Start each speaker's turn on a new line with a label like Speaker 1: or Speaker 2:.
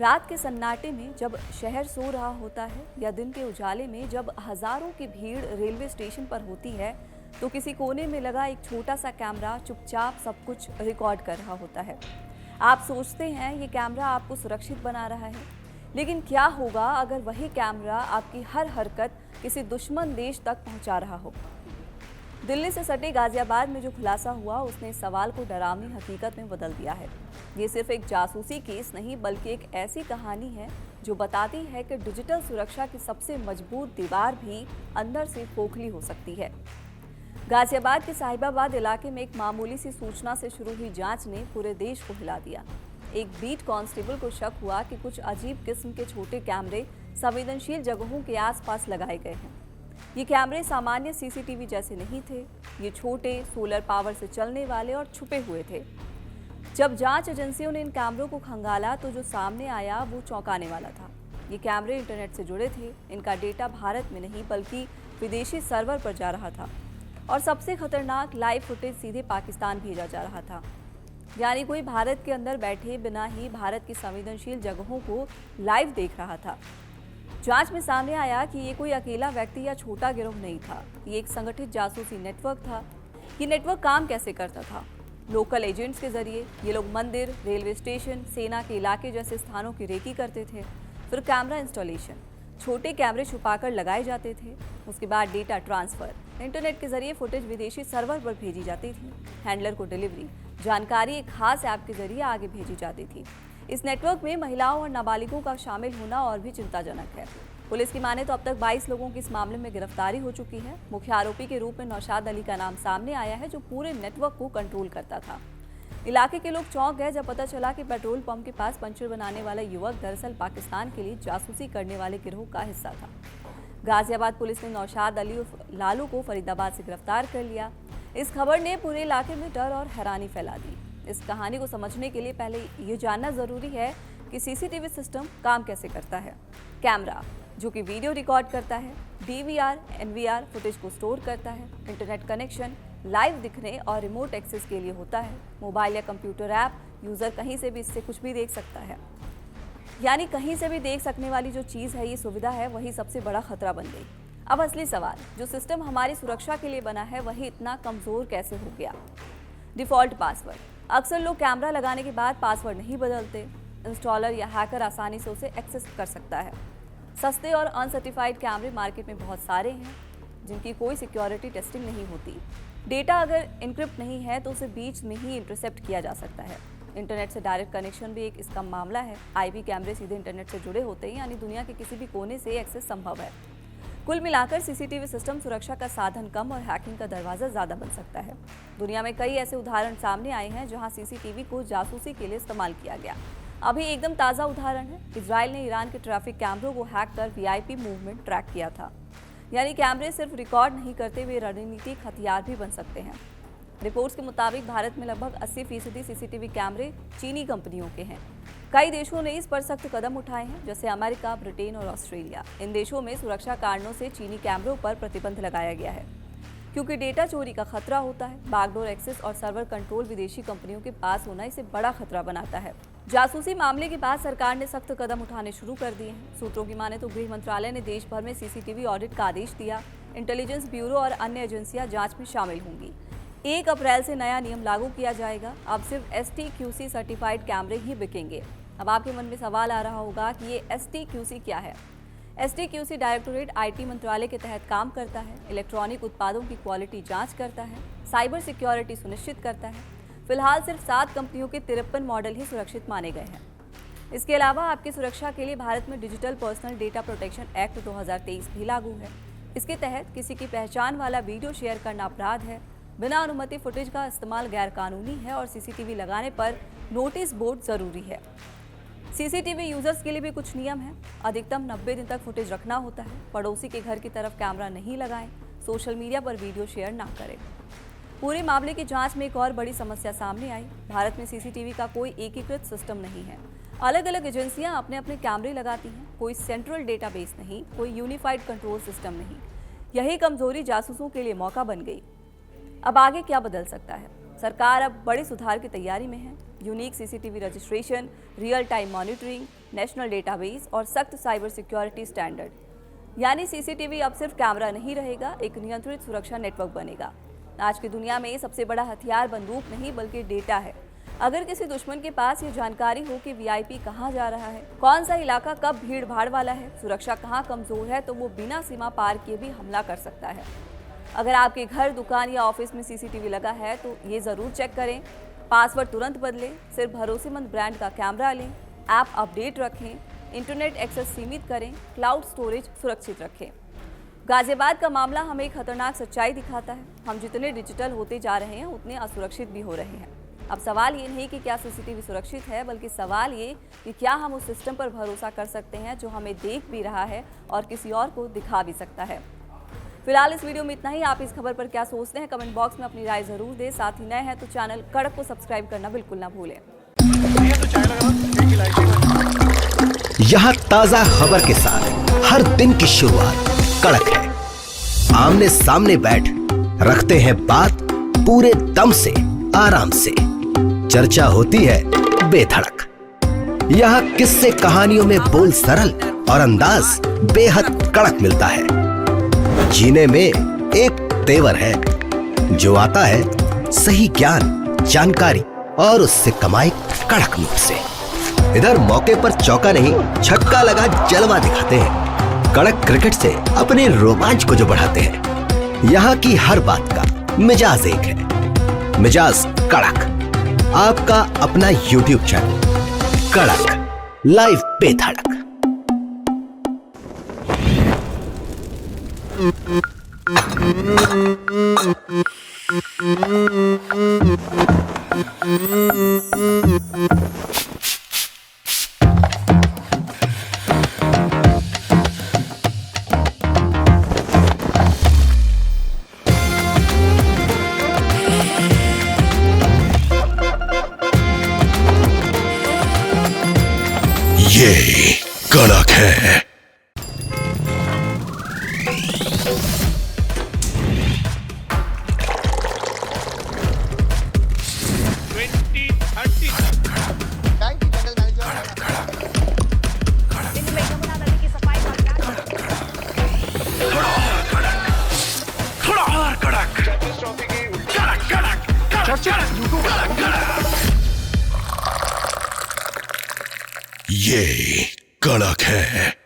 Speaker 1: रात के सन्नाटे में जब शहर सो रहा होता है या दिन के उजाले में जब हजारों की भीड़ रेलवे स्टेशन पर होती है, तो किसी कोने में लगा एक छोटा सा कैमरा चुपचाप सब कुछ रिकॉर्ड कर रहा होता है। आप सोचते हैं ये कैमरा आपको सुरक्षित बना रहा है, लेकिन क्या होगा अगर वही कैमरा आपकी हर हरकत किसी दुश्मन देश तक पहुंचा रहा हो। दिल्ली से सटे गाजियाबाद में जो खुलासा हुआ उसने इस सवाल को डरावनी हकीकत में बदल दिया है। ये सिर्फ एक जासूसी केस नहीं बल्कि एक ऐसी कहानी है जो बताती है कि डिजिटल सुरक्षा की सबसे मजबूत दीवार भी अंदर से खोखली हो सकती है। गाजियाबाद के साहिबाबाद इलाके में एक मामूली सी सूचना से शुरू हुई जांच ने पूरे देश को हिला दिया। एक बीट कांस्टेबल को शक हुआ कि कुछ अजीब किस्म के छोटे कैमरे संवेदनशील जगहों के आसपास लगाए गए हैं। ये कैमरे सामान्य सीसीटीवी जैसे नहीं थे, ये छोटे सोलर पावर से चलने वाले और छुपे हुए थे। जब जांच एजेंसियों ने इन कैमरों को खंगाला तो जो सामने आया वो चौंकाने वाला था। ये कैमरे इंटरनेट से जुड़े थे, इनका डेटा भारत में नहीं बल्कि विदेशी सर्वर पर जा रहा था और सबसे खतरनाक लाइव फुटेज सीधे पाकिस्तान भेजा जा रहा था। यानी कोई भारत के अंदर बैठे बिना ही भारत की संवेदनशील जगहों को लाइव देख रहा था। जांच में सामने आया कि ये कोई अकेला व्यक्ति या छोटा गिरोह नहीं था, ये एक संगठित जासूसी नेटवर्क था। ये नेटवर्क काम कैसे करता था? लोकल एजेंट्स के जरिए ये लोग मंदिर, रेलवे स्टेशन, सेना के इलाके जैसे स्थानों की रेकी करते थे। फिर कैमरा इंस्टॉलेशन, छोटे कैमरे छुपाकर लगाए जाते थे। उसके बाद डेटा ट्रांसफर, इंटरनेट के जरिए फुटेज विदेशी सर्वर पर भेजी जाती थी। हैंडलर को डिलीवरी, जानकारी एक खास ऐप के जरिए आगे भेजी जाती थी। इस नेटवर्क में महिलाओं और नाबालिगों का शामिल होना और भी चिंताजनक है। पुलिस की माने तो अब तक 22 लोगों की इस मामले में गिरफ्तारी हो चुकी है। मुख्य आरोपी के रूप में नौशाद अली का नाम सामने आया है, जो पूरे नेटवर्क को कंट्रोल करता था। इलाके के लोग चौंक गए जब पता चला कि पेट्रोल पंप के पास पंचर बनाने वाला युवक दरअसल पाकिस्तान के लिए जासूसी करने वाले गिरोह का हिस्सा था। गाजियाबाद पुलिस ने नौशाद अली उर्फ लालू को फरीदाबाद से गिरफ्तार कर लिया। इस खबर ने पूरे इलाके में डर और हैरानी फैला दी। इस कहानी को समझने के लिए पहले ये जानना जरूरी है कि सीसीटीवी सिस्टम काम कैसे करता है। कैमरा जो कि वीडियो रिकॉर्ड करता है, डीवीआर, एनवीआर फुटेज को स्टोर करता है। इंटरनेट कनेक्शन लाइव दिखने और रिमोट एक्सेस के लिए होता है। मोबाइल या कंप्यूटर ऐप, यूजर कहीं से भी इससे कुछ भी देख सकता है। यानी कहीं से भी देख सकने वाली जो चीज़ है, ये सुविधा है, वही सबसे बड़ा खतरा बन गई। अब असली सवाल, जो सिस्टम हमारी सुरक्षा के लिए बना है वही इतना कमजोर कैसे हो गया? डिफॉल्ट पासवर्ड, अक्सर लोग कैमरा लगाने के बाद पासवर्ड नहीं बदलते। इंस्टॉलर या हैकर आसानी से उसे एक्सेस कर सकता है। सस्ते और अनसर्टिफाइड कैमरे मार्केट में बहुत सारे हैं जिनकी कोई सिक्योरिटी टेस्टिंग नहीं होती। डेटा अगर इनक्रिप्ट नहीं है तो उसे बीच में ही इंटरसेप्ट किया जा सकता है। इंटरनेट से डायरेक्ट कनेक्शन भी एक इसका मामला है। आईपी कैमरे सीधे इंटरनेट से जुड़े होते हैं, यानी दुनिया के किसी भी कोने से एक्सेस संभव है। कुल मिलाकर सीसीटीवी सिस्टम सुरक्षा का साधन कम और हैकिंग का दरवाजा ज्यादा बन सकता है। दुनिया में कई ऐसे उदाहरण सामने आए हैं जहां सीसीटीवी को जासूसी के लिए इस्तेमाल किया गया। अभी एकदम ताज़ा उदाहरण है, इजराइल ने ईरान के ट्रैफिक कैमरों को हैक कर वीआईपी मूवमेंट ट्रैक किया था। यानी कैमरे सिर्फ रिकॉर्ड नहीं करते, वे रणनीतिक हथियार भी बन सकते हैं। रिपोर्ट्स के मुताबिक भारत में लगभग 80% सीसीटीवी कैमरे चीनी कंपनियों के हैं। कई देशों ने इस पर सख्त कदम उठाए हैं, जैसे अमेरिका, ब्रिटेन और ऑस्ट्रेलिया। इन देशों में सुरक्षा कारणों से चीनी कैमरों पर प्रतिबंध लगाया गया है, क्योंकि डेटा चोरी का खतरा होता है। बैकडोर एक्सेस और सर्वर कंट्रोल विदेशी कंपनियों के पास होना इसे बड़ा खतरा बनाता है। जासूसी मामले के बाद सरकार ने सख्त कदम उठाने शुरू कर दिए हैं। सूत्रों की माने तो गृह मंत्रालय ने देश भर में सीसीटीवी ऑडिट का आदेश दिया। इंटेलिजेंस ब्यूरो और अन्य एजेंसियां जांच में शामिल होंगी। 1 अप्रैल से नया नियम लागू किया जाएगा। अब सिर्फ STQC सर्टिफाइड कैमरे ही बिकेंगे। अब आपके मन में सवाल आ रहा होगा कि ये STQC क्या है? STQC डायरेक्टोरेट IT मंत्रालय के तहत काम करता है। इलेक्ट्रॉनिक उत्पादों की क्वालिटी जांच करता है, साइबर सिक्योरिटी सुनिश्चित करता है। फिलहाल सिर्फ 7 कंपनियों के 53 मॉडल ही सुरक्षित माने गए हैं। इसके अलावा आपकी सुरक्षा के लिए भारत में digital personal data protection act 2023 भी लागू है। इसके तहत किसी की पहचान वाला वीडियो शेयर करना अपराध है। बिना अनुमति फुटेज का इस्तेमाल गैरकानूनी है और सीसीटीवी लगाने पर नोटिस बोर्ड जरूरी है। सीसीटीवी यूजर्स के लिए भी कुछ नियम हैं। अधिकतम 90 दिन तक फुटेज रखना होता है। पड़ोसी के घर की तरफ कैमरा नहीं लगाएं। सोशल मीडिया पर वीडियो शेयर ना करें। पूरे मामले की जांच में एक और बड़ी समस्या सामने आई। भारत में सीसीटीवी का कोई एकीकृत सिस्टम नहीं है। अलग अलग एजेंसियां अपने अपने कैमरे लगाती हैं। कोई सेंट्रल डेटाबेस नहीं, कोई यूनिफाइड कंट्रोल सिस्टम नहीं। यही कमजोरी जासूसों के लिए मौका बन गई। अब आगे क्या बदल सकता है? सरकार अब बड़े सुधार की तैयारी में है। Unique CCTV registration, real time monitoring, national database और सख्त साइबर सिक्योरिटी स्टैंडर्ड। यानी सीसीटीवी अब सिर्फ कैमरा नहीं रहेगा, एक नियंत्रित सुरक्षा नेटवर्क बनेगा। आज की दुनिया में सबसे बड़ा हथियार बंदूक नहीं बल्कि डेटा है। अगर किसी दुश्मन के पास ये जानकारी हो कि वीआईपी कहाँ जा रहा है, कौन सा इलाका कब भीड़ भाड़ वाला है, सुरक्षा कहाँ कमजोर है, तो वो बिना सीमा पार किए भी हमला कर सकता है। अगर आपके घर, दुकान या ऑफिस में सीसीटीवी लगा है तो ये जरूर चेक करें, पासवर्ड तुरंत बदलें, सिर्फ भरोसेमंद ब्रांड का कैमरा लें, ऐप अपडेट रखें, इंटरनेट एक्सेस सीमित करें, क्लाउड स्टोरेज सुरक्षित रखें। गाजियाबाद का मामला हमें एक खतरनाक सच्चाई दिखाता है। हम जितने डिजिटल होते जा रहे हैं उतने असुरक्षित भी हो रहे हैं। अब सवाल ये नहीं कि क्या सीसीटीवी सुरक्षित है, बल्कि सवाल ये कि क्या हम उस सिस्टम पर भरोसा कर सकते हैं जो हमें देख भी रहा है और किसी और को दिखा भी सकता है। फिलहाल इस वीडियो में इतना ही। आप इस खबर पर क्या सोचते हैं, कमेंट बॉक्स में अपनी राय जरूर दें। साथ ही नए हैं तो चैनल कड़क को सब्सक्राइब करना बिल्कुल ना भूलें।
Speaker 2: यहाँ ताजा खबर के साथ हर दिन की शुरुआत कड़क है। आमने सामने बैठ रखते हैं बात पूरे दम से, आराम से। चर्चा होती है बेधड़क। यहाँ किस्से कहानियों में बोल सरल और अंदाज बेहद कड़क मिलता है। जीने में एक तेवर है जो आता है सही ज्ञान, जानकारी और उससे कमाई कड़क नोट से। इधर मौके पर चौका नहीं, छक्का लगा जलवा दिखाते हैं। कड़क क्रिकेट से अपने रोमांच को जो बढ़ाते हैं। यहाँ की हर बात का मिजाज एक है, मिजाज कड़क। आपका अपना YouTube चैनल कड़क, लाइव बेधड़क। ये कड़क है। ये कड़क है।